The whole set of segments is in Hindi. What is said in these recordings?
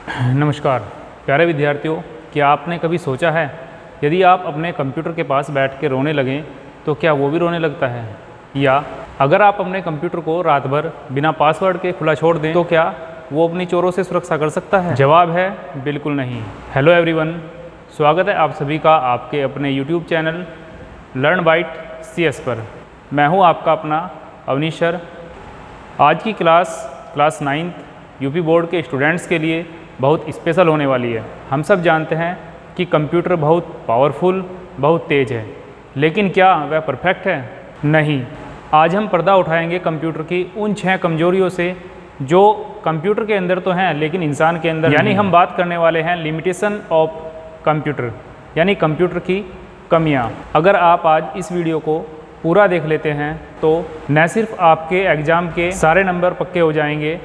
नमस्कार प्यारे विद्यार्थियों, क्या आपने कभी सोचा है यदि आप अपने कंप्यूटर के पास बैठ के रोने लगें तो क्या वो भी रोने लगता है? या अगर आप अपने कंप्यूटर को रात भर बिना पासवर्ड के खुला छोड़ दें तो क्या वो अपनी चोरों से सुरक्षा कर सकता है? जवाब है बिल्कुल नहीं। हेलो एवरीवन, स्वागत है आप सभी का आपके अपने YouTube channel Learn Byte CS पर। मैं हूँ आपका अपना अवनीश सर। आज की क्लास 9th यूपी बोर्ड के स्टूडेंट्स के लिए बहुत स्पेशल होने वाली है। हम सब जानते हैं कि कंप्यूटर बहुत पावरफुल, बहुत तेज़ है, लेकिन क्या वह परफेक्ट है? नहीं। आज हम पर्दा उठाएंगे कंप्यूटर की उन 6 कमजोरियों से जो कंप्यूटर के अंदर तो हैं लेकिन इंसान के अंदर, यानी हम बात करने वाले हैं लिमिटेशन ऑफ कंप्यूटर, यानी कंप्यूटर की कमियां। अगर आप आज इस वीडियो को पूरा देख लेते हैं तो न सिर्फ आपके एग्ज़ाम के सारे नंबर पक्के हो जाएंगे,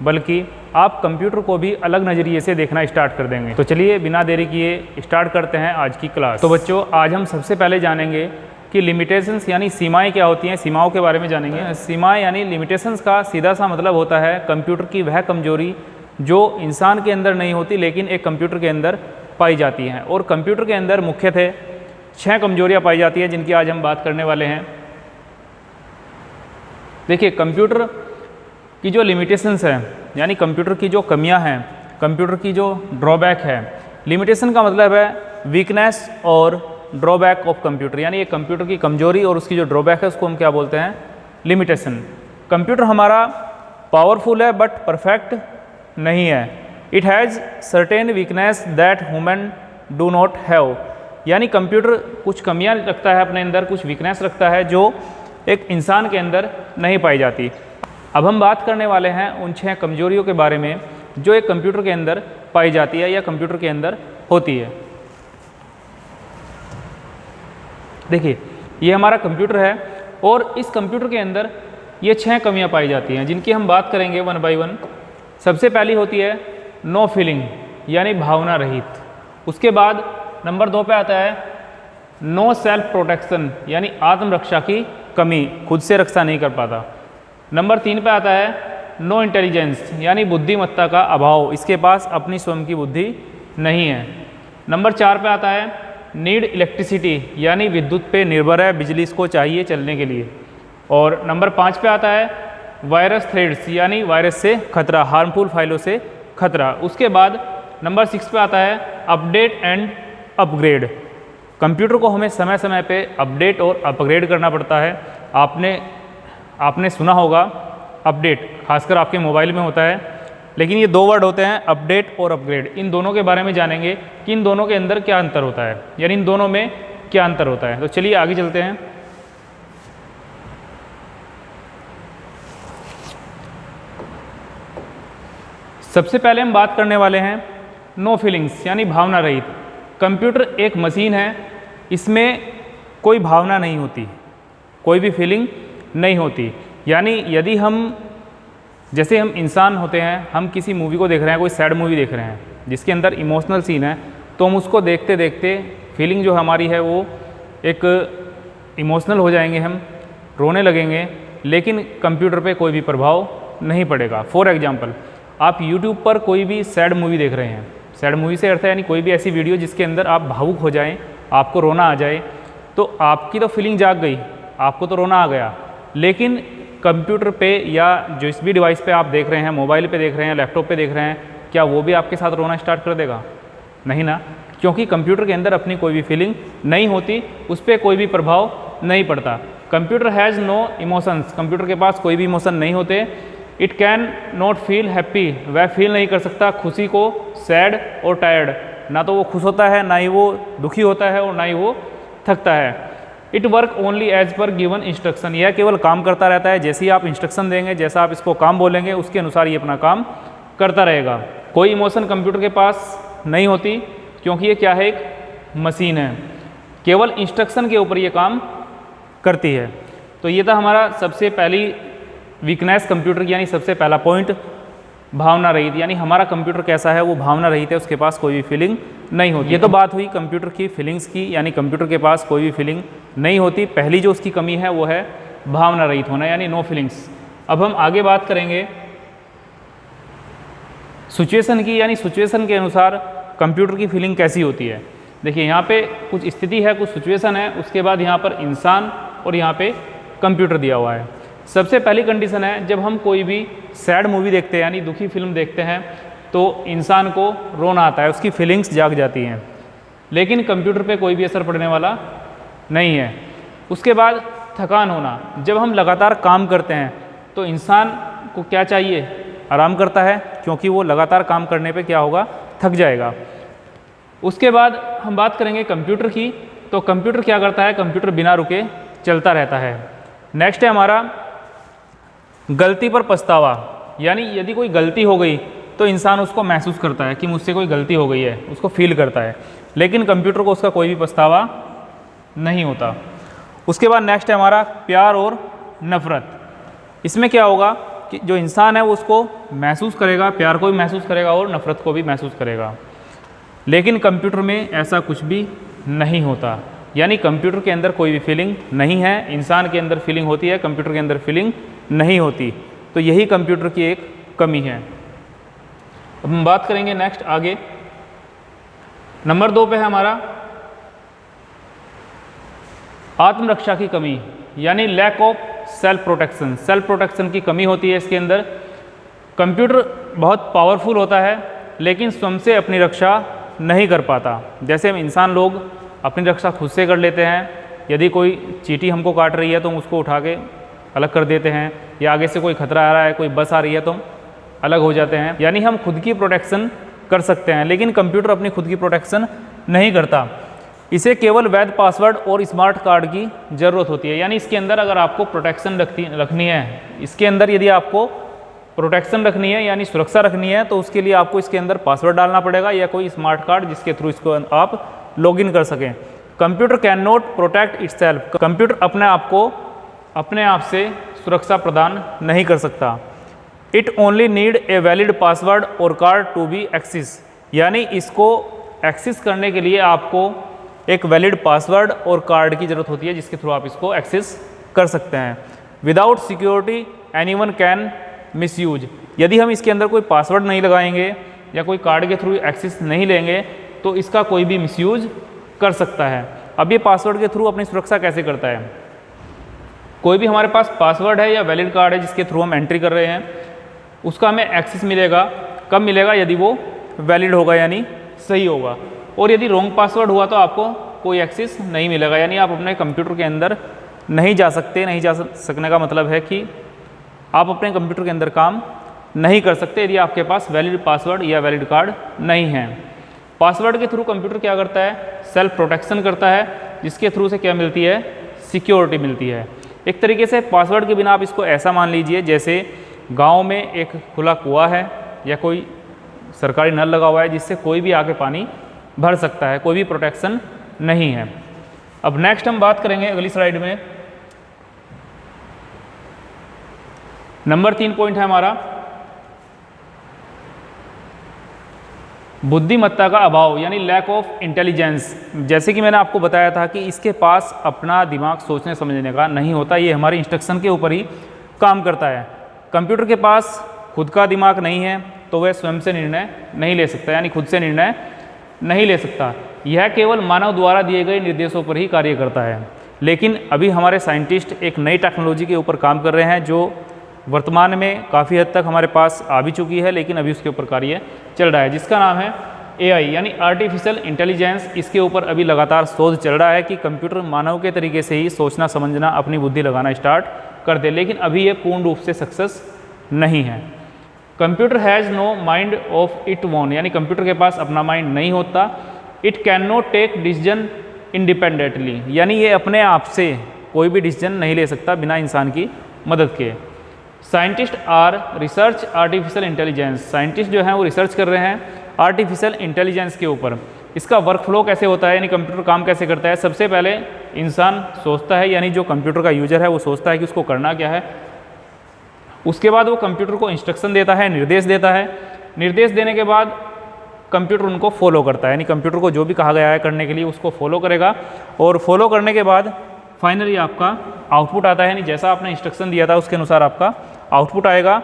बल्कि आप कंप्यूटर को भी अलग नज़रिए से देखना स्टार्ट कर देंगे। तो चलिए बिना देरी किए स्टार्ट करते हैं आज की क्लास। तो बच्चों, आज हम सबसे पहले जानेंगे कि लिमिटेशंस यानी सीमाएं क्या होती हैं। सीमाओं के बारे में जानेंगे। सीमाएं यानी लिमिटेशंस का सीधा सा मतलब होता है कंप्यूटर की वह कमजोरी जो इंसान के अंदर नहीं होती लेकिन एक कंप्यूटर के अंदर पाई जाती हैं। और कंप्यूटर के अंदर मुख्यतः 6 कमजोरियाँ पाई जाती हैं जिनकी आज हम बात करने वाले हैं। देखिए, कंप्यूटर की जो लिमिटेशंस है यानी कंप्यूटर की जो कमियां हैं, कंप्यूटर की जो ड्रॉबैक है। लिमिटेशन का मतलब है वीकनेस और ड्रॉबैक ऑफ कंप्यूटर, यानी ये कंप्यूटर की कमजोरी और उसकी जो ड्रॉबैक है उसको हम क्या बोलते हैं? लिमिटेशन। कंप्यूटर हमारा पावरफुल है बट परफेक्ट नहीं है। It has certain weakness that human do not have, यानी कंप्यूटर कुछ कमियां रखता है अपने अंदर, कुछ वीकनेस रखता है जो एक इंसान के अंदर नहीं पाई जाती। अब हम बात करने वाले हैं उन 6 कमजोरियों के बारे में जो एक कंप्यूटर के अंदर पाई जाती है या कंप्यूटर के अंदर होती है। देखिए, ये हमारा कंप्यूटर है और इस कंप्यूटर के अंदर ये 6 कमियां पाई जाती हैं जिनकी हम बात करेंगे वन बाय वन। सबसे पहली होती है नो फीलिंग, यानी भावना रहित। उसके बाद नंबर 2 पे आता है नो सेल्फ प्रोटेक्शन, यानी आत्मरक्षा की कमी, खुद से रक्षा नहीं कर पाता। नंबर 3 पे आता है नो इंटेलिजेंस, यानी बुद्धिमत्ता का अभाव, इसके पास अपनी स्वयं की बुद्धि नहीं है। नंबर 4 पे आता है नीड इलेक्ट्रिसिटी, यानी विद्युत पे निर्भर है, बिजली इसको चाहिए चलने के लिए। और नंबर 5 पे आता है वायरस थ्रेड्स, यानी वायरस से खतरा, हार्मफुल फाइलों से खतरा। उसके बाद नंबर 6 पे आता है अपडेट एंड अपग्रेड। कंप्यूटर को हमें समय समय पे अपडेट और अपग्रेड करना पड़ता है। आपने सुना होगा अपडेट, खासकर आपके मोबाइल में होता है, लेकिन ये 2 वर्ड होते हैं अपडेट और अपग्रेड। इन दोनों के बारे में जानेंगे कि इन दोनों के अंदर क्या अंतर होता है, यानी इन दोनों में क्या अंतर होता है। तो चलिए आगे चलते हैं। सबसे पहले हम बात करने वाले हैं नो फीलिंग्स, यानी भावना रहित। कंप्यूटर एक मशीन है, इसमें कोई भावना नहीं होती, कोई भी फीलिंग नहीं होती। यानी यदि जैसे हम इंसान होते हैं, हम किसी मूवी को देख रहे हैं, कोई सैड मूवी देख रहे हैं जिसके अंदर इमोशनल सीन है, तो हम उसको देखते देखते फीलिंग जो हमारी है वो एक इमोशनल हो जाएंगे, हम रोने लगेंगे, लेकिन कंप्यूटर पे कोई भी प्रभाव नहीं पड़ेगा। फॉर एग्जांपल, आप यूट्यूब पर कोई भी सैड मूवी देख रहे हैं, सैड मूवी से अर्थ है यानी कोई भी ऐसी वीडियो जिसके अंदर आप भावुक हो जाएं, आपको रोना आ जाए, तो आपकी तो फीलिंग जाग गई, आपको तो रोना आ गया, लेकिन कंप्यूटर पे या जिस भी डिवाइस पे आप देख रहे हैं, मोबाइल पे देख रहे हैं, लैपटॉप पे देख रहे हैं, क्या वो भी आपके साथ रोना स्टार्ट कर देगा? नहीं ना, क्योंकि कंप्यूटर के अंदर अपनी कोई भी फीलिंग नहीं होती, उस पर कोई भी प्रभाव नहीं पड़ता। Computer has no emotions, computer के पास कोई भी इमोशन नहीं होते। It can not feel happy, वह फील नहीं कर सकता खुशी को, सैड और टायर्ड, ना तो वो खुश होता है, ना ही वो दुखी होता है और ना ही वो थकता है। It work only as per given instruction, यह केवल काम करता रहता है, जैसे ही आप इंस्ट्रक्शन देंगे, जैसा आप इसको काम बोलेंगे उसके अनुसार ये अपना काम करता रहेगा। कोई इमोशन कंप्यूटर के पास नहीं होती क्योंकि ये क्या है? एक मशीन है, केवल इंस्ट्रक्शन के ऊपर ये काम करती है। तो ये था हमारा सबसे पहली वीकनेस कंप्यूटर की, यानी सबसे पहला पॉइंट भावना रहित, यानी हमारा कंप्यूटर कैसा है? वो भावना रहित है, उसके पास कोई भी फीलिंग नहीं होती। ये तो बात हुई कंप्यूटर की फीलिंग्स की, यानी कंप्यूटर के पास कोई भी फीलिंग नहीं होती। पहली जो उसकी कमी है वो है भावना रहित होना, यानी नो फीलिंग्स। अब हम आगे बात करेंगे सिचुएशन की, यानी सिचुएशन के अनुसार कंप्यूटर की फीलिंग कैसी होती है। देखिए यहाँ पे कुछ स्थिति है, कुछ सिचुएशन है, उसके बाद यहाँ पर इंसान और यहाँ पे कंप्यूटर दिया हुआ है। सबसे पहली कंडीशन है, जब हम कोई भी सैड मूवी देखते हैं यानी दुखी फिल्म देखते हैं तो इंसान को रोना आता है, उसकी फीलिंग्स जाग जाती हैं, लेकिन कंप्यूटर पे कोई भी असर पड़ने वाला नहीं है। उसके बाद थकान होना, जब हम लगातार काम करते हैं तो इंसान को क्या चाहिए, आराम करता है, क्योंकि वो लगातार काम करने पे क्या होगा, थक जाएगा। उसके बाद हम बात करेंगे कंप्यूटर की, तो कंप्यूटर क्या करता है, कंप्यूटर बिना रुके चलता रहता है। नेक्स्ट है हमारा गलती पर पछतावा, यानी यदि कोई गलती हो गई तो इंसान उसको महसूस करता है कि मुझसे कोई गलती हो गई है, उसको फील करता है, लेकिन कंप्यूटर को उसका कोई भी पछतावा नहीं होता। उसके बाद नेक्स्ट है हमारा प्यार और नफरत। इसमें क्या होगा कि जो इंसान है वो उसको महसूस करेगा, प्यार को भी महसूस करेगा और नफरत को भी महसूस करेगा, लेकिन कंप्यूटर में ऐसा कुछ भी नहीं होता। यानी कंप्यूटर के अंदर कोई भी फीलिंग नहीं है, इंसान के अंदर फीलिंग होती है, कंप्यूटर के अंदर फीलिंग नहीं होती। तो यही कंप्यूटर की एक कमी है। अब हम बात करेंगे नेक्स्ट आगे, नंबर 2 पे है हमारा आत्मरक्षा की कमी, यानी lack of self protection. Self protection की कमी होती है इसके अंदर। कंप्यूटर बहुत पावरफुल होता है लेकिन स्वयं से अपनी रक्षा नहीं कर पाता। जैसे हम इंसान लोग अपनी रक्षा खुद से कर लेते हैं, यदि कोई चींटी हमको काट रही है तो हम उसको उठा के अलग कर देते हैं, या आगे से कोई खतरा आ रहा है, कोई बस आ रही है तो हम अलग हो जाते हैं, यानी हम खुद की प्रोटेक्शन कर सकते हैं, लेकिन कंप्यूटर अपनी खुद की प्रोटेक्शन नहीं करता। इसे केवल वैध पासवर्ड और स्मार्ट कार्ड की ज़रूरत होती है। यानी इसके अंदर अगर आपको प्रोटेक्शन रखनी है, इसके अंदर यदि आपको प्रोटेक्शन रखनी है यानी सुरक्षा रखनी है, तो उसके लिए आपको इसके अंदर पासवर्ड डालना पड़ेगा या कोई स्मार्ट कार्ड जिसके थ्रू इसको आप लॉगिन कर सकें। Computer can not protect itself. Computer अपने आप से सुरक्षा प्रदान नहीं कर सकता। It only need a valid password और कार्ड टू बी एक्सेस। यानी इसको एक्सेस करने के लिए आपको एक वैलिड पासवर्ड और कार्ड की ज़रूरत होती है जिसके थ्रू आप इसको एक्सेस कर सकते हैं। Without security anyone can misuse. यदि हम इसके अंदर कोई पासवर्ड नहीं लगाएंगे या कोई कार्ड के थ्रू एक्सेस नहीं लेंगे तो इसका कोई भी मिसयूज कर सकता है। अब ये पासवर्ड के थ्रू अपनी सुरक्षा कैसे करता है, कोई भी हमारे पास पासवर्ड है या वैलिड कार्ड है जिसके थ्रू हम एंट्री कर रहे हैं, उसका हमें एक्सेस मिलेगा। कब मिलेगा, यदि वो वैलिड होगा यानी सही होगा, और यदि रॉन्ग पासवर्ड हुआ तो आपको कोई एक्सेस नहीं मिलेगा, यानी आप अपने कंप्यूटर के अंदर नहीं जा सकते। नहीं जा सकने का मतलब है कि आप अपने कंप्यूटर के अंदर काम नहीं कर सकते यदि आपके पास वैलिड पासवर्ड या वैलिड कार्ड नहीं है। पासवर्ड के थ्रू कंप्यूटर क्या करता है, सेल्फ प्रोटेक्शन करता है, जिसके थ्रू से क्या मिलती है, सिक्योरिटी मिलती है। एक तरीके से पासवर्ड के बिना आप इसको ऐसा मान लीजिए जैसे गांव में एक खुला कुआं है या कोई सरकारी नल लगा हुआ है जिससे कोई भी आके पानी भर सकता है, कोई भी प्रोटेक्शन नहीं है। अब नेक्स्ट हम बात करेंगे अगली स्लाइड में, नंबर 3 पॉइंट है हमारा बुद्धिमत्ता का अभाव, यानी लैक ऑफ इंटेलिजेंस। जैसे कि मैंने आपको बताया था कि इसके पास अपना दिमाग सोचने समझने का नहीं होता, ये हमारे इंस्ट्रक्शन के ऊपर ही काम करता है। कंप्यूटर के पास खुद का दिमाग नहीं है तो वह स्वयं से निर्णय नहीं ले सकता, यानी खुद से निर्णय नहीं ले सकता। यह केवल मानव द्वारा दिए गए निर्देशों पर ही कार्य करता है। लेकिन अभी हमारे साइंटिस्ट एक नई टेक्नोलॉजी के ऊपर काम कर रहे हैं जो वर्तमान में काफ़ी हद तक हमारे पास आ भी चुकी है, लेकिन अभी उसके ऊपर कार्य चल रहा है, जिसका नाम है AI यानी आर्टिफिशियल इंटेलिजेंस। इसके ऊपर अभी लगातार शोध चल रहा है कि कंप्यूटर मानव के तरीके से ही सोचना समझना, अपनी बुद्धि लगाना स्टार्ट कर दे, लेकिन अभी ये पूर्ण रूप से सक्सेस नहीं है। Computer has no mind of it own, यानी कंप्यूटर के पास अपना माइंड नहीं होता। It can not take decision independently, यानी ये अपने आप से कोई भी डिसीजन नहीं ले सकता बिना इंसान की मदद के। Scientist are research artificial intelligence, scientist जो हैं वो रिसर्च कर रहे हैं आर्टिफिशियल इंटेलिजेंस के ऊपर। इसका वर्क फ्लो कैसे होता है, यानी कंप्यूटर काम कैसे करता है। सबसे पहले इंसान सोचता है, यानी जो कंप्यूटर का यूजर है वो सोचता है कि उसको करना क्या है। उसके बाद वो कंप्यूटर को इंस्ट्रक्शन देता है, निर्देश देता है। निर्देश देने के बाद कंप्यूटर उनको फॉलो करता है, यानी कंप्यूटर को जो भी कहा गया है करने के लिए उसको फॉलो करेगा, और फॉलो करने के बाद फाइनली आपका आउटपुट आता है, यानी जैसा आपने इंस्ट्रक्शन दिया था उसके अनुसार आपका आउटपुट आएगा।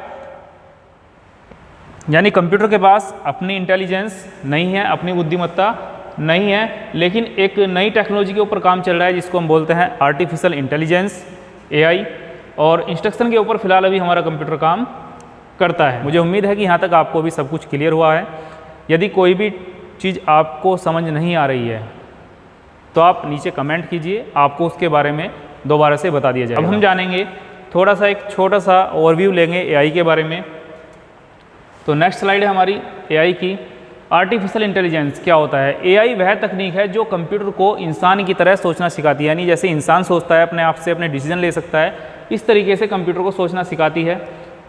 यानी कंप्यूटर के पास अपनी इंटेलिजेंस नहीं है, अपनी बुद्धिमत्ता नहीं है, लेकिन एक नई टेक्नोलॉजी के ऊपर काम चल रहा है जिसको हम बोलते हैं आर्टिफिशियल इंटेलिजेंस, AI, और इंस्ट्रक्शन के ऊपर फिलहाल अभी हमारा कंप्यूटर काम करता है। मुझे उम्मीद है कि यहाँ तक आपको भी सब कुछ क्लियर हुआ है। यदि कोई भी चीज़ आपको समझ नहीं आ रही है तो आप नीचे कमेंट कीजिए, आपको उसके बारे में दोबारा से बता दिया जाएगा। अब हम जानेंगे थोड़ा सा, एक छोटा सा ओवरव्यू लेंगे AI के बारे में। तो नेक्स्ट स्लाइड है हमारी AI की। आर्टिफिशियल इंटेलिजेंस क्या होता है? AI वह तकनीक है जो कंप्यूटर को इंसान की तरह सोचना सिखाती है, यानी जैसे इंसान सोचता है, अपने आप से अपने डिसीजन ले सकता है, इस तरीके से कंप्यूटर को सोचना सिखाती है।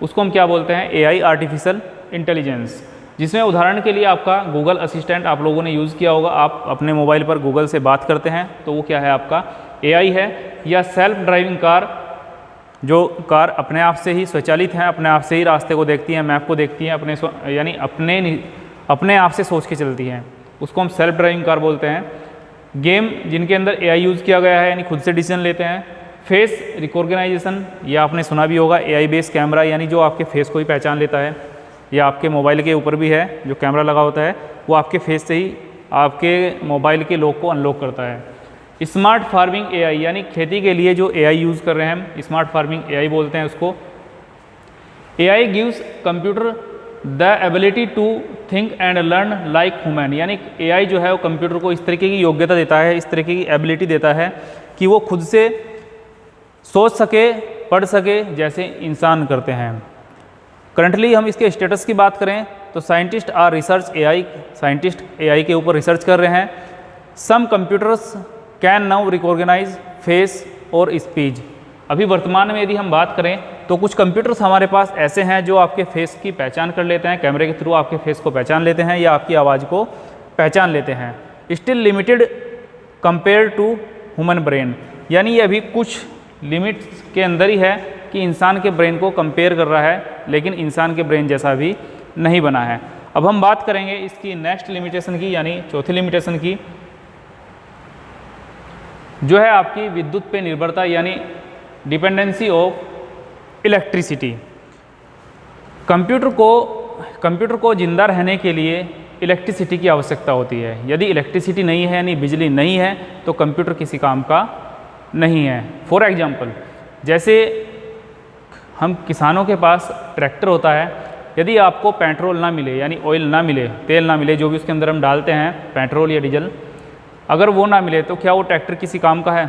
उसको हम क्या बोलते हैं? AI, artificial intelligence. जिसमें उदाहरण के लिए आपका गूगल असिस्टेंट आप लोगों ने यूज़ किया होगा। आप अपने मोबाइल पर गूगल से बात करते हैं तो वो क्या है? आपका AI है। या सेल्फ ड्राइविंग कार, जो कार अपने आप से ही स्वचालित हैं, अपने आप से ही रास्ते को देखती हैं, मैप को देखती हैं, यानी अपने आप से सोच के चलती हैं, उसको हम सेल्फ ड्राइविंग कार बोलते हैं। गेम जिनके अंदर AI यूज़ किया गया है, यानी खुद से डिसीजन लेते हैं। फेस रिकॉग्नाइजेशन, या आपने सुना भी होगा AI बेस्ड कैमरा, यानी जो आपके फेस को ही पहचान लेता है, या आपके मोबाइल के ऊपर भी है जो कैमरा लगा होता है, वो आपके फेस से ही आपके मोबाइल के लॉक को अनलॉक करता है। स्मार्ट फार्मिंग AI, यानी खेती के लिए जो AI यूज़ कर रहे हैं हम, स्मार्ट फार्मिंग AI बोलते हैं उसको। AI gives computer the ability to think and learn like human, यानी AI जो है वो कंप्यूटर को इस तरीके की योग्यता देता है, इस तरीके की एबिलिटी देता है कि वो खुद से सोच सके, पढ़ सके, जैसे इंसान करते हैं। करंटली हम इसके स्टेटस की बात करें तो scientist are research AI, scientist AI के ऊपर रिसर्च कर रहे हैं। Some computers can now recognise face और स्पीच। अभी वर्तमान में यदि हम बात करें तो कुछ कंप्यूटर्स हमारे पास ऐसे हैं जो आपके फेस की पहचान कर लेते हैं, कैमरे के थ्रू आपके फेस को पहचान लेते हैं या आपकी आवाज़ को पहचान लेते हैं। Still limited compare to human brain, यानी ये अभी कुछ लिमिट्स के अंदर ही है कि इंसान के ब्रेन को कंपेयर कर रहा है, लेकिन इंसान के ब्रेन जैसा भी नहीं बना है। अब हम बात करेंगे इसकी नेक्स्ट लिमिटेशन की, यानी चौथी लिमिटेशन की, जो है आपकी विद्युत पे निर्भरता, यानी डिपेंडेंसी ऑफ इलेक्ट्रिसिटी। कंप्यूटर को जिंदा रहने के लिए इलेक्ट्रिसिटी की आवश्यकता होती है। यदि इलेक्ट्रिसिटी नहीं है, यानी बिजली नहीं है, तो कंप्यूटर किसी काम का नहीं है। फॉर एग्जांपल, जैसे हम किसानों के पास ट्रैक्टर होता है, यदि आपको पेट्रोल ना मिले, यानी ऑयल ना मिले, तेल ना मिले, जो भी उसके अंदर हम डालते हैं पेट्रोल या डीजल, अगर वो ना मिले तो क्या वो ट्रैक्टर किसी काम का है?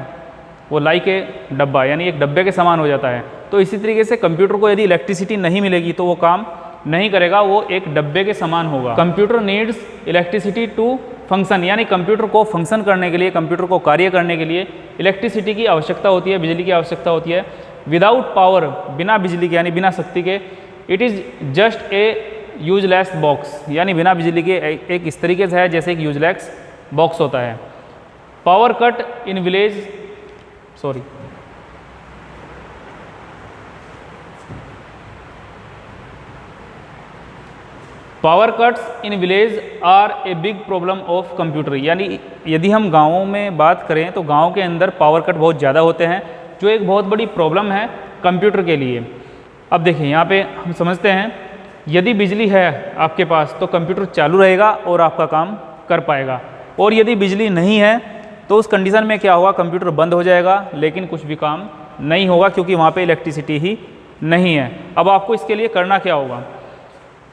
वो लाई के डब्बा, यानी एक डब्बे के समान हो जाता है। तो इसी तरीके से कंप्यूटर को यदि इलेक्ट्रिसिटी नहीं मिलेगी तो वो काम नहीं करेगा, वो एक डब्बे के समान होगा। Computer needs electricity to function, यानी कंप्यूटर को फंक्शन करने के लिए, कंप्यूटर को कार्य करने के लिए इलेक्ट्रिसिटी की आवश्यकता होती है, बिजली की आवश्यकता होती है। विदाउट पावर, बिना बिजली के, यानी बिना शक्ति के, it is just a useless box, यानी बिना बिजली के एक इस तरीके से है जैसे एक यूजलेस बॉक्स होता है। Power cut in village, sorry, power cuts in village are a big problem of computer, यानी यदि हम गाँवों में बात करें तो गाँव के अंदर पावर कट बहुत ज़्यादा होते हैं, जो एक बहुत बड़ी प्रॉब्लम है कंप्यूटर के लिए। अब देखिए यहाँ पे हम समझते हैं, यदि बिजली है आपके पास तो कंप्यूटर चालू रहेगा और आपका काम कर पाएगा, और यदि बिजली नहीं है तो उस कंडीशन में क्या होगा? कंप्यूटर बंद हो जाएगा, लेकिन कुछ भी काम नहीं होगा, क्योंकि वहाँ पे इलेक्ट्रिसिटी ही नहीं है। अब आपको इसके लिए करना क्या होगा?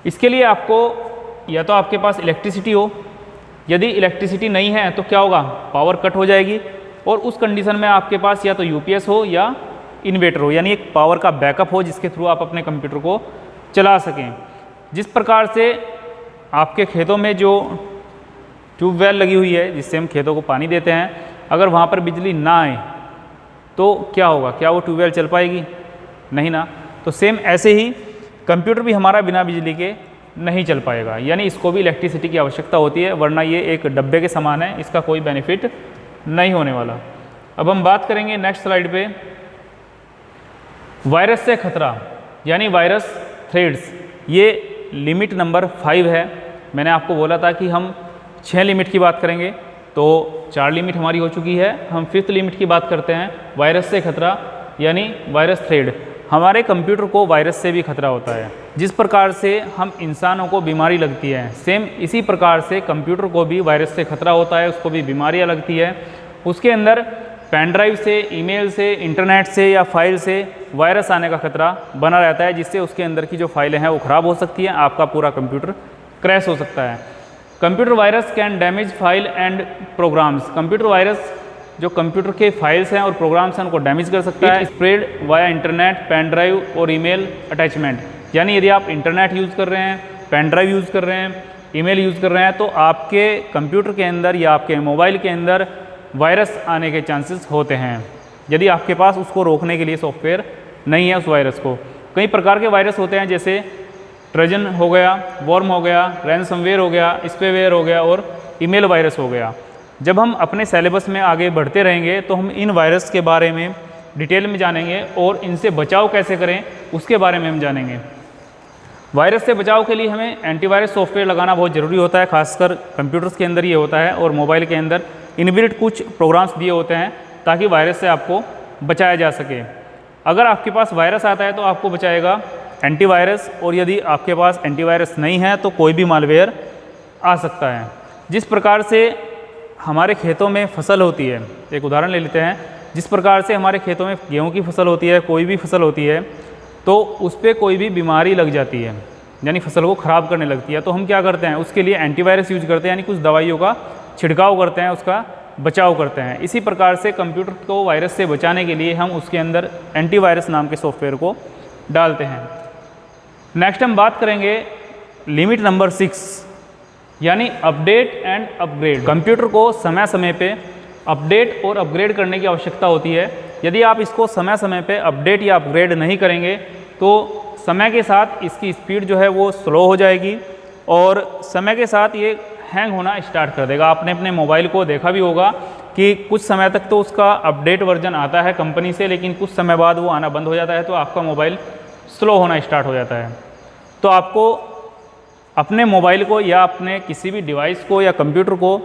इसके लिए आपको या तो आपके पास इलेक्ट्रिसिटी हो, यदि इलेक्ट्रिसिटी नहीं है तो क्या होगा? पावर कट हो जाएगी, और उस कंडीशन में आपके पास या तो UPS हो या इन्वर्टर हो, यानी एक पावर का बैकअप हो जिसके थ्रू आप अपने कंप्यूटर को चला सकें। जिस प्रकार से आपके खेतों में जो ट्यूबवेल लगी हुई है जिससे हम खेतों को पानी देते हैं, अगर वहाँ पर बिजली ना आए तो क्या होगा? क्या वो ट्यूबवेल चल पाएगी? नहीं ना। तो सेम ऐसे ही कंप्यूटर भी हमारा बिना बिजली के नहीं चल पाएगा, यानी इसको भी इलेक्ट्रिसिटी की आवश्यकता होती है, वरना ये एक डब्बे के समान है, इसका कोई बेनिफिट नहीं होने वाला। अब हम बात करेंगे नेक्स्ट स्लाइड पे, वायरस से खतरा, यानी वायरस थ्रेड्स। ये लिमिट नंबर 5 है। मैंने आपको बोला था कि हम 6 लिमिट की बात करेंगे, तो 4 लिमिट हमारी हो चुकी है। हम 5th लिमिट की बात करते हैं, वायरस से खतरा, यानी वायरस थ्रेड। हमारे कंप्यूटर को वायरस से भी खतरा होता है। जिस प्रकार से हम इंसानों को बीमारी लगती है, सेम इसी प्रकार से कंप्यूटर को भी वायरस से खतरा होता है, उसको भी बीमारियां लगती है। उसके अंदर पेन ड्राइव से, ईमेल से, इंटरनेट से या फाइल से वायरस आने का खतरा बना रहता है, जिससे उसके अंदर की जो फाइलें हैं वो ख़राब हो सकती हैं, आपका पूरा कंप्यूटर क्रैश हो सकता है। Computer virus can damage file and programs. Computer virus जो कंप्यूटर के फाइल्स हैं और प्रोग्राम्स हैं उनको डैमेज कर सकता है। Spread via internet, pen drive और ईमेल अटैचमेंट, यानी यदि आप इंटरनेट यूज़ कर रहे हैं, पेन ड्राइव यूज़ कर रहे हैं, ईमेल यूज़ कर रहे हैं, तो आपके कंप्यूटर के अंदर या आपके मोबाइल के अंदर वायरस आने के चांसेस होते हैं, यदि आपके पास उसको रोकने के लिए सॉफ्टवेयर नहीं है उस वायरस को। कई प्रकार के वायरस होते हैं, जैसे ट्रोजन हो गया, वॉर्म हो गया, रैनसमवेयर हो गया, स्पेवेयर हो गया और ईमेल वायरस हो गया। जब हम अपने सिलेबस में आगे बढ़ते रहेंगे तो हम इन वायरस के बारे में डिटेल में जानेंगे और इनसे बचाव कैसे करें उसके बारे में हम जानेंगे। वायरस से बचाव के लिए हमें एंटीवायरस सॉफ्टवेयर लगाना बहुत ज़रूरी होता है, खासकर कंप्यूटर्स के अंदर ये होता है और मोबाइल के अंदर इनबिल्ट कुछ प्रोग्राम्स दिए होते हैं ताकि वायरस से आपको बचाया जा सके। अगर आपके पास वायरस आता है तो आपको बचाएगा एंटीवायरस, और यदि आपके पास एंटीवायरस नहीं है तो कोई भी मालवेयर आ सकता है। जिस प्रकार से हमारे खेतों में फसल होती है, एक उदाहरण ले लेते हैं, जिस प्रकार से हमारे खेतों में गेहूं की फसल होती है, कोई भी फसल होती है, तो उस पर कोई भी बीमारी लग जाती है, यानी फसल को ख़राब करने लगती है, तो हम क्या करते हैं, उसके लिए एंटीवायरस यूज करते हैं, यानी कुछ दवाइयों का छिड़काव करते हैं, उसका बचाव करते हैं। इसी प्रकार से कंप्यूटर को वायरस से बचाने के लिए हम उसके अंदर एंटीवायरस नाम के सॉफ्टवेयर को डालते हैं। नेक्स्ट हम बात करेंगे लिमिट नंबर 6, यानी अपडेट एंड अपग्रेड। कंप्यूटर को समय समय पे अपडेट और अपग्रेड करने की आवश्यकता होती है। यदि आप इसको समय समय पे अपडेट या अपग्रेड नहीं करेंगे तो समय के साथ इसकी स्पीड जो है वो स्लो हो जाएगी और समय के साथ ये हैंग होना स्टार्ट कर देगा। आपने अपने मोबाइल को देखा भी होगा कि कुछ समय तक तो उसका अपडेट वर्जन आता है कंपनी से, लेकिन कुछ समय बाद वो आना बंद हो जाता है, तो आपका मोबाइल स्लो होना स्टार्ट हो जाता है। तो आपको अपने मोबाइल को या अपने किसी भी डिवाइस को या कंप्यूटर को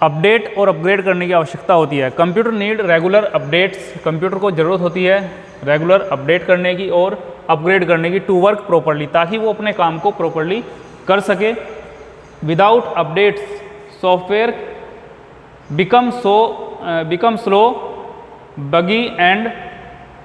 अपडेट और अपग्रेड करने की आवश्यकता होती है। Computer need regular updates. Computer को ज़रूरत होती है रेगुलर अपडेट करने की और अपग्रेड करने की टू वर्क प्रॉपरली, ताकि वो अपने काम को प्रॉपरली कर सके। Without updates software become slow, बगी एंड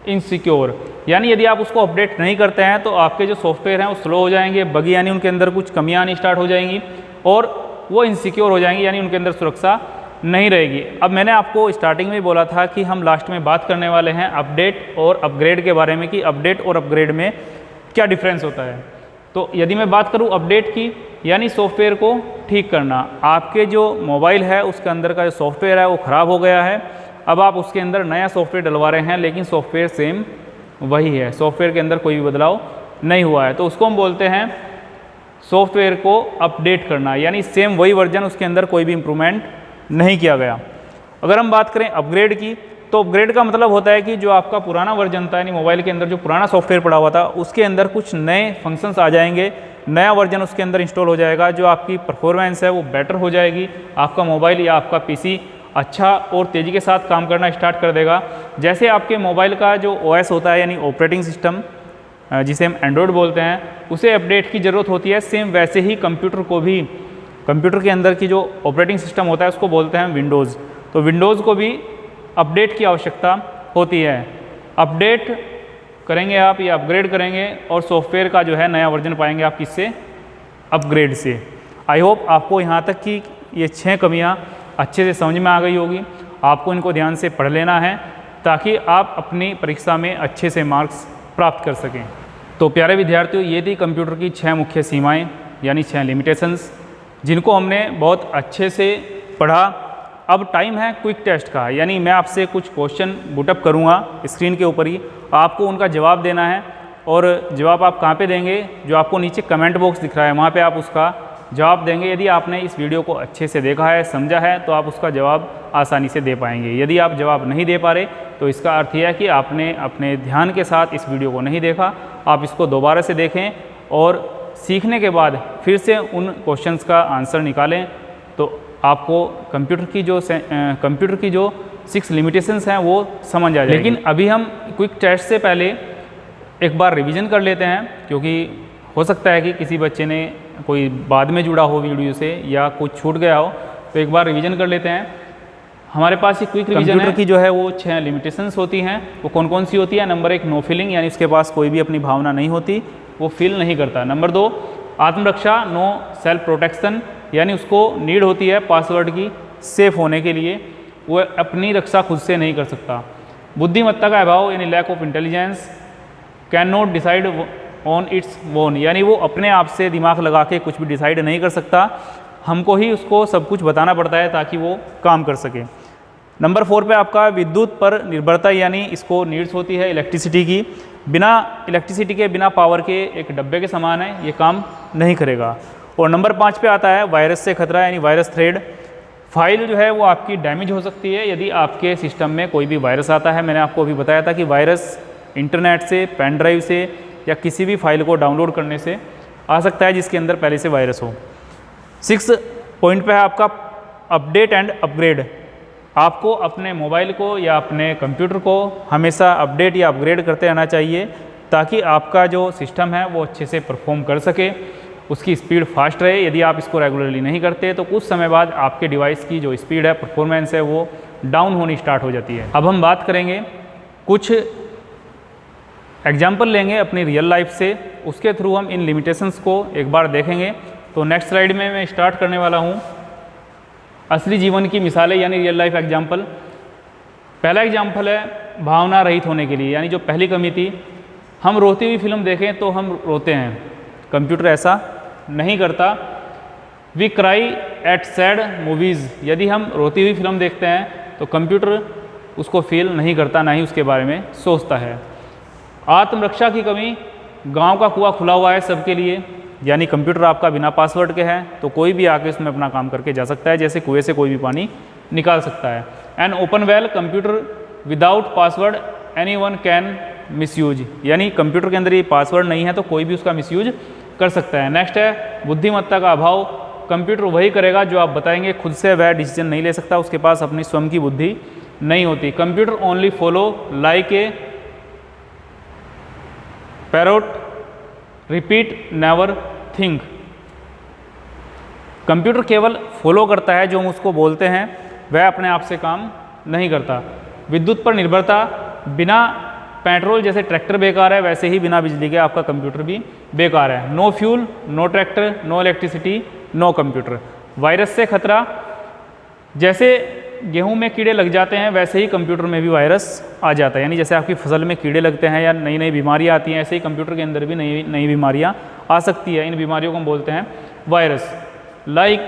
इनसिक्योर। यानी यदि आप उसको अपडेट नहीं करते हैं तो आपके जो सॉफ्टवेयर हैं वो स्लो हो जाएंगे, बगी यानी उनके अंदर कुछ कमियां आनी स्टार्ट हो जाएंगी, और वो इनसिक्योर हो जाएंगी, यानी उनके अंदर सुरक्षा नहीं रहेगी। अब मैंने आपको स्टार्टिंग में बोला था कि हम लास्ट में बात करने वाले हैं अपडेट और अपग्रेड के बारे में, कि अपडेट और अपग्रेड में क्या डिफरेंस होता है। तो यदि मैं बात करूं अपडेट की, यानी सॉफ्टवेयर को ठीक करना। आपके जो मोबाइल है उसके अंदर का जो सॉफ्टवेयर है वो ख़राब हो गया है, अब आप उसके अंदर नया सॉफ्टवेयर डलवा रहे हैं, लेकिन सॉफ्टवेयर सेम वही है, सॉफ्टवेयर के अंदर कोई भी बदलाव नहीं हुआ है, तो उसको हम बोलते हैं सॉफ्टवेयर को अपडेट करना, यानी सेम वही वर्जन, उसके अंदर कोई भी इम्प्रूवमेंट नहीं किया गया। अगर हम बात करें अपग्रेड की, तो अपग्रेड का मतलब होता है कि जो आपका पुराना वर्जन था, यानी मोबाइल के अंदर जो पुराना सॉफ्टवेयर पड़ा हुआ था, उसके अंदर कुछ नए फंक्शंस आ जाएंगे, नया वर्जन उसके अंदर इंस्टॉल हो जाएगा, जो आपकी परफॉर्मेंस है वो बेटर हो जाएगी, आपका मोबाइल या आपका पीसी अच्छा और तेज़ी के साथ काम करना स्टार्ट कर देगा। जैसे आपके मोबाइल का जो ओएस होता है, यानी ऑपरेटिंग सिस्टम, जिसे हम एंड्रॉयड बोलते हैं, उसे अपडेट की ज़रूरत होती है, सेम वैसे ही कंप्यूटर को भी, कंप्यूटर के अंदर की जो ऑपरेटिंग सिस्टम होता है उसको बोलते हैं विंडोज़, तो विंडोज़ को भी अपडेट की आवश्यकता होती है। अपडेट करेंगे आप या अपग्रेड करेंगे और सॉफ्टवेयर का जो है नया वर्जन पाएंगे आप किससे, अपग्रेड से। आई होप आपको यहाँ तक की ये 6 कमियाँ अच्छे से समझ में आ गई होगी। आपको इनको ध्यान से पढ़ लेना है ताकि आप अपनी परीक्षा में अच्छे से मार्क्स प्राप्त कर सकें। तो प्यारे विद्यार्थियों, ये थी कंप्यूटर की 6 मुख्य सीमाएं, यानी 6 लिमिटेशंस, जिनको हमने बहुत अच्छे से पढ़ा। अब टाइम है क्विक टेस्ट का, यानी मैं आपसे कुछ क्वेश्चन बुटअप करूँगा स्क्रीन के ऊपर ही, आपको उनका जवाब देना है। और जवाब आप कहाँ पे देंगे, जो आपको नीचे कमेंट बॉक्स दिख रहा है वहाँ पे आप उसका जवाब देंगे। यदि आपने इस वीडियो को अच्छे से देखा है, समझा है, तो आप उसका जवाब आसानी से दे पाएंगे। यदि आप जवाब नहीं दे पा रहे तो इसका अर्थ यह है कि आपने अपने ध्यान के साथ इस वीडियो को नहीं देखा। आप इसको दोबारा से देखें और सीखने के बाद फिर से उन क्वेश्चंस का आंसर निकालें, तो आपको कंप्यूटर की जो 6 लिमिटेशंस हैं वो समझ आ जाएगी। लेकिन अभी हम क्विक टेस्ट से पहले एक बार रिवीजन कर लेते हैं, क्योंकि हो सकता है कि किसी बच्चे ने कोई बाद में जुड़ा हो वीडियो से या कुछ छूट गया हो, तो एक बार रिवीजन कर लेते हैं। हमारे पास ये क्विक रिवीजन है की जो है वो 6 लिमिटेशंस होती हैं। वो कौन कौन सी होती है? नंबर 1 नो फीलिंग, यानी उसके पास कोई भी अपनी भावना नहीं होती, वो फील नहीं करता। नंबर 2 आत्मरक्षा, नो सेल्फ प्रोटेक्शन, यानी उसको नीड होती है पासवर्ड की सेफ होने के लिए, वो अपनी रक्षा खुद से नहीं कर सकता। बुद्धिमत्ता का अभाव यानी lack of intelligence, can not decide on its own, यानी वो अपने आप से दिमाग लगा के कुछ भी डिसाइड नहीं कर सकता, हमको ही उसको सब कुछ बताना पड़ता है ताकि वो काम कर सके। नंबर 4 पे आपका विद्युत पर निर्भरता, यानी इसको नीड्स होती है इलेक्ट्रिसिटी की, बिना इलेक्ट्रिसिटी के बिना पावर के एक डब्बे के समान है, ये काम नहीं करेगा। और नंबर 5 पे आता है वायरस से खतरा, यानी वायरस थ्रेड। फाइल जो है वो आपकी डैमेज हो सकती है यदि आपके सिस्टम में कोई भी वायरस आता है। मैंने आपको अभी बताया था कि वायरस इंटरनेट से, पेन ड्राइव से या किसी भी फाइल को डाउनलोड करने से आ सकता है जिसके अंदर पहले से वायरस हो। 6 पॉइंट पे है आपका अपडेट एंड अपग्रेड। आपको अपने मोबाइल को या अपने कंप्यूटर को हमेशा अपडेट या अपग्रेड करते रहना चाहिए ताकि आपका जो सिस्टम है वो अच्छे से परफॉर्म कर सके, उसकी स्पीड फास्ट रहे। यदि आप इसको रेगुलरली नहीं करते तो कुछ समय बाद आपके डिवाइस की जो स्पीड है, परफॉर्मेंस है, वो डाउन होनी स्टार्ट हो जाती है। अब हम बात करेंगे, कुछ एग्जाम्पल लेंगे अपनी रियल लाइफ से, उसके थ्रू हम इन लिमिटेशंस को एक बार देखेंगे। तो नेक्स्ट स्लाइड में मैं स्टार्ट करने वाला हूँ असली जीवन की मिसालें, यानी रियल लाइफ एग्जाम्पल। पहला एग्जाम्पल है भावना रहित होने के लिए, यानी जो पहली कमी थी, हम रोती हुई फिल्म देखें तो हम रोते हैं, कंप्यूटर ऐसा नहीं करता। We cry at sad movies, यदि हम रोती हुई फिल्म देखते हैं तो कंप्यूटर उसको फील नहीं करता, ना ही उसके बारे में सोचता है। आत्मरक्षा की कमी, गांव का कुआं खुला हुआ है सबके लिए, यानी कंप्यूटर आपका बिना पासवर्ड के है तो कोई भी आके उसमें अपना काम करके जा सकता है, जैसे कुएं से कोई भी पानी निकाल सकता है। An open well computer without password anyone can misuse, यानी कंप्यूटर के अंदर ये पासवर्ड नहीं है तो कोई भी उसका मिसयूज कर सकता है। नेक्स्ट है बुद्धिमत्ता का अभाव, कंप्यूटर वही करेगा जो आप बताएंगे, खुद से वह डिसीजन नहीं ले सकता, उसके पास अपनी स्वयं की बुद्धि नहीं होती। Computer only follow like a parrot, repeat never think, computer केवल फॉलो करता है जो हम उसको बोलते हैं, वह अपने आप से काम नहीं करता। विद्युत पर निर्भरता, बिना पेट्रोल जैसे ट्रैक्टर बेकार है वैसे ही बिना बिजली के आपका कंप्यूटर भी बेकार है। No fuel, no tractor, no electricity, no computer. Virus से खतरा, जैसे गेहूं में कीड़े लग जाते हैं वैसे ही कंप्यूटर में भी वायरस आ जाता है, यानी जैसे आपकी फसल में कीड़े लगते हैं या नई नई बीमारियां आती हैं, ऐसे ही कंप्यूटर के अंदर भी नई नई बीमारियां आ सकती है। इन बीमारियों को हम बोलते हैं virus. Like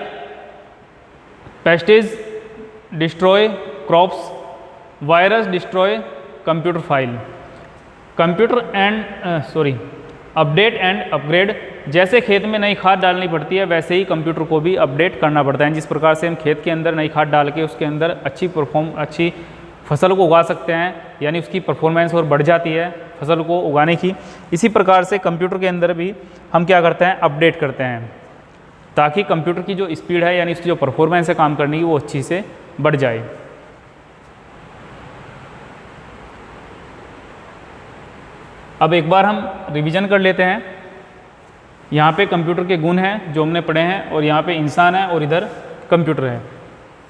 pests destroy crops, virus destroy computer file. Update and upgrade, जैसे खेत में नई खाद डालनी पड़ती है वैसे ही कंप्यूटर को भी अपडेट करना पड़ता है। जिस प्रकार से हम खेत के अंदर नई खाद डाल के उसके अंदर अच्छी फसल को उगा सकते हैं, यानी उसकी परफॉर्मेंस और बढ़ जाती है फसल को उगाने की, इसी प्रकार से कंप्यूटर के अंदर भी हम क्या करते हैं, अपडेट करते हैं ताकि कंप्यूटर की जो स्पीड है, यानी उसकी जो परफॉर्मेंस है काम करने की, वो अच्छी से बढ़ जाए। अब एक बार हम रिवीजन कर लेते हैं। यहाँ पे कंप्यूटर के गुण हैं जो हमने पढ़े हैं, और यहाँ पे इंसान है और इधर कंप्यूटर है।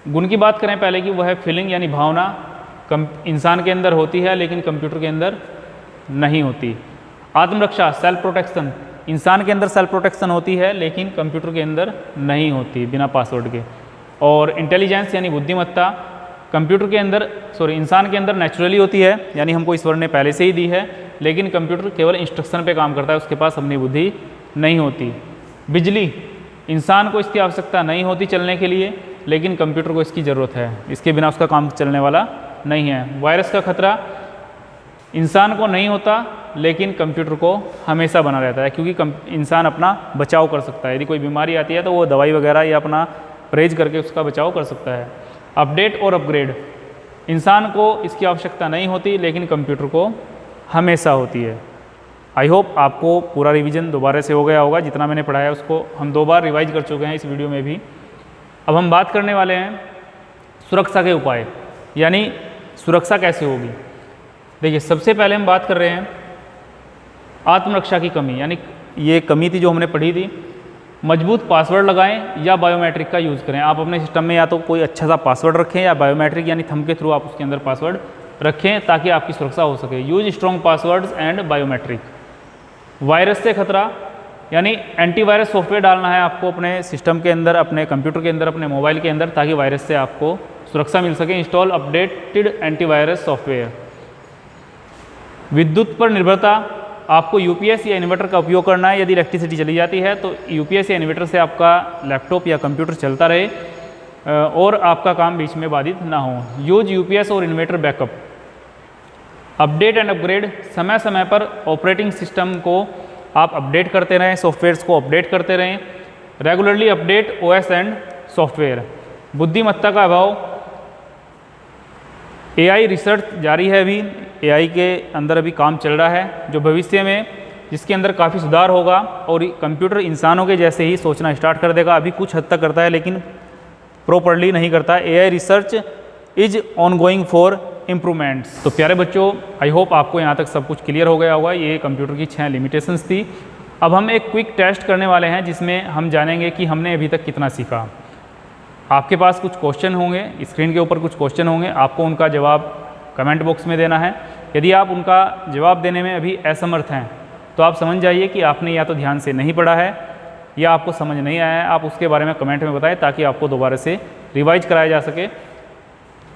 गुण की बात करें पहले कि वह है फीलिंग, यानी भावना इंसान के अंदर होती है लेकिन कंप्यूटर के अंदर नहीं होती। आत्मरक्षा, सेल्फ प्रोटेक्शन, इंसान के अंदर सेल्फ प्रोटेक्शन होती है लेकिन कंप्यूटर के अंदर नहीं होती बिना पासवर्ड के। और इंटेलिजेंस यानी बुद्धिमत्ता इंसान के अंदर नेचुरली होती है, यानी हमको ईश्वर ने पहले से ही दी है, लेकिन कंप्यूटर केवल इंस्ट्रक्शन पे काम करता है, उसके पास अपनी बुद्धि नहीं होती। बिजली, इंसान को इसकी आवश्यकता नहीं होती चलने के लिए, लेकिन कंप्यूटर को इसकी ज़रूरत है, इसके बिना उसका काम चलने वाला नहीं है। वायरस का खतरा इंसान को नहीं होता लेकिन कंप्यूटर को हमेशा बना रहता है, क्योंकि इंसान अपना बचाव कर सकता है। यदि कोई बीमारी आती है तो वो दवाई वगैरह या अपना परहेज करके उसका बचाव कर सकता है। अपडेट और अपग्रेड, इंसान को इसकी आवश्यकता नहीं होती लेकिन कंप्यूटर को हमेशा होती है। आई होप आपको पूरा रिवीजन दोबारा से हो गया होगा, जितना मैंने पढ़ाया उसको हम 2 बार रिवाइज कर चुके हैं इस वीडियो में भी। अब हम बात करने वाले हैं सुरक्षा के उपाय, यानी सुरक्षा कैसे होगी। देखिए, सबसे पहले हम बात कर रहे हैं आत्मरक्षा की कमी, यानी ये कमी थी जो हमने पढ़ी थी। मजबूत पासवर्ड लगाएं या बायोमेट्रिक का यूज़ करें। आप अपने सिस्टम में या तो कोई अच्छा सा पासवर्ड रखें या बायोमेट्रिक यानी थंब के थ्रू आप उसके अंदर पासवर्ड रखें ताकि आपकी सुरक्षा हो सके। Use strong passwords and biometric. Virus से खतरा, यानी एंटीवायरस सॉफ्टवेयर डालना है आपको अपने सिस्टम के अंदर, अपने कंप्यूटर के अंदर, अपने मोबाइल के अंदर, ताकि वायरस से आपको सुरक्षा मिल सके। Install updated antivirus software. विद्युत पर निर्भरता, आपको यूपीएस या इन्वर्टर का उपयोग करना है। यदि इलेक्ट्रिसिटी चली जाती है तो यूपीएस या इन्वर्टर से आपका लैपटॉप या कंप्यूटर चलता रहे और आपका काम बीच में बाधित ना हो। यूज यूपीएस और inverter backup. Update and upgrade, समय समय पर ऑपरेटिंग सिस्टम को आप अपडेट करते रहें, सॉफ्टवेयर्स को अपडेट करते रहें। Regularly update OS and software. बुद्धिमत्ता का अभाव, एआई रिसर्च जारी है अभी, एआई के अंदर अभी काम चल रहा है जो भविष्य में जिसके अंदर काफ़ी सुधार होगा और कंप्यूटर इंसानों के जैसे ही सोचना स्टार्ट कर देगा। अभी कुछ हद तक करता है लेकिन प्रॉपरली नहीं करता। AI research is ongoing for improvements. तो प्यारे बच्चों, आई होप आपको यहाँ तक सब कुछ क्लियर हो गया होगा। ये कंप्यूटर की 6 लिमिटेशंस थी। अब हम एक क्विक टेस्ट करने वाले हैं जिसमें हम जानेंगे कि हमने अभी तक कितना सीखा। आपके पास कुछ क्वेश्चन होंगे, स्क्रीन के ऊपर कुछ क्वेश्चन होंगे, आपको उनका जवाब कमेंट बॉक्स में देना है। यदि आप उनका जवाब देने में अभी असमर्थ हैं तो आप समझ जाइए कि आपने या तो ध्यान से नहीं पढ़ा है या आपको समझ नहीं आया है। आप उसके बारे में कमेंट में बताएं ताकि आपको दोबारा से रिवाइज कराया जा सके।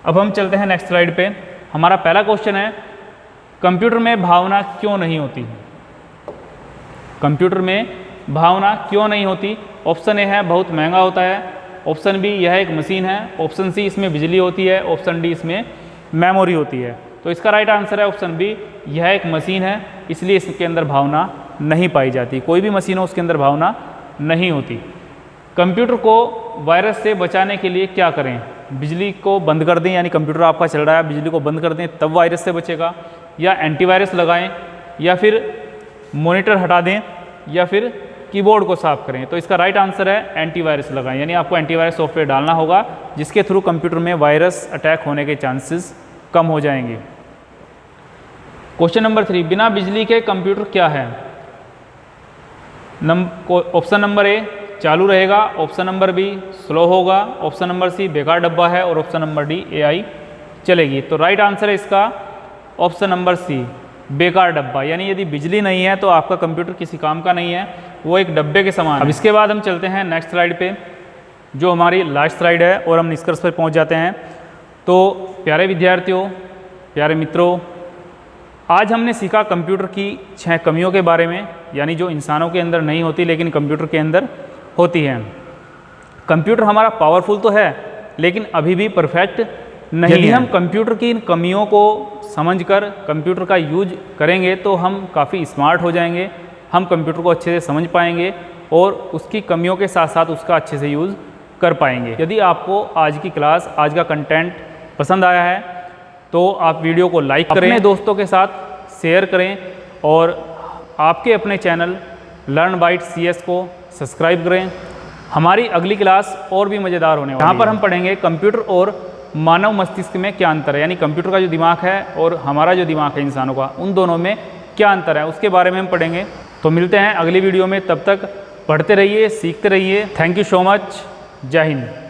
अब हम चलते हैं नेक्स्ट स्लाइड पे। हमारा पहला क्वेश्चन है, कंप्यूटर में भावना क्यों नहीं होती? कंप्यूटर में भावना क्यों नहीं होती? ऑप्शन ए है बहुत महंगा होता है, ऑप्शन बी यह एक मशीन है, ऑप्शन सी इसमें बिजली होती है, ऑप्शन डी इसमें मेमोरी होती है। तो इसका राइट आंसर है ऑप्शन बी, यह एक मशीन है इसलिए इसके अंदर भावना नहीं पाई जाती। कोई भी मशीन हो उसके अंदर भावना नहीं होती। कंप्यूटर को वायरस से बचाने के लिए क्या करें? बिजली को बंद कर दें, यानी कंप्यूटर आपका चल रहा है बिजली को बंद कर दें तब वायरस से बचेगा, या एंटीवायरस लगाएं, या फिर मॉनिटर हटा दें, या फिर कीबोर्ड को साफ करें। तो इसका राइट आंसर है एंटीवायरस लगाएं, यानी आपको एंटीवायरस सॉफ्टवेयर डालना होगा जिसके थ्रू कंप्यूटर में वायरस अटैक होने के चांसेस कम हो जाएंगे। क्वेश्चन नंबर 3, बिना बिजली के कंप्यूटर क्या है? ऑप्शन नंबर ए चालू रहेगा, ऑप्शन नंबर बी स्लो होगा, ऑप्शन नंबर सी बेकार डब्बा है और ऑप्शन नंबर डी एआई चलेगी। तो राइट आंसर है इसका ऑप्शन नंबर सी, बेकार डब्बा। यानी यदि बिजली नहीं है तो आपका कंप्यूटर किसी काम का नहीं है, वो एक डब्बे के समान। अब इसके बाद हम चलते हैं नेक्स्ट स्लाइड पे जो हमारी लास्ट स्लाइड है और हम निष्कर्ष पर पहुंच जाते हैं। तो प्यारे विद्यार्थियों, प्यारे मित्रों, आज हमने सीखा कंप्यूटर की 6 कमियों के बारे में, यानी जो इंसानों के अंदर नहीं होती लेकिन कंप्यूटर के अंदर होती हैं। कंप्यूटर हमारा पावरफुल तो है लेकिन अभी भी परफेक्ट नहीं है। यदि हम कंप्यूटर की इन कमियों को समझकर कंप्यूटर का यूज करेंगे तो हम काफ़ी स्मार्ट हो जाएंगे, हम कंप्यूटर को अच्छे से समझ पाएंगे और उसकी कमियों के साथ साथ उसका अच्छे से यूज़ कर पाएंगे। यदि आपको आज की क्लास, आज का कंटेंट पसंद आया है तो आप वीडियो को लाइक करें, अपने दोस्तों के साथ शेयर करें और आपके अपने चैनल लर्न बाइट CS को सब्सक्राइब करें। हमारी अगली क्लास और भी मज़ेदार होने वाली है। यहाँ पर हम पढ़ेंगे कंप्यूटर और मानव मस्तिष्क में क्या अंतर है, यानी कंप्यूटर का जो दिमाग है और हमारा जो दिमाग है इंसानों का, उन दोनों में क्या अंतर है उसके बारे में हम पढ़ेंगे। तो मिलते हैं अगली वीडियो में, तब तक पढ़ते रहिए, सीखते रहिए। Thank you so much. जय हिंद।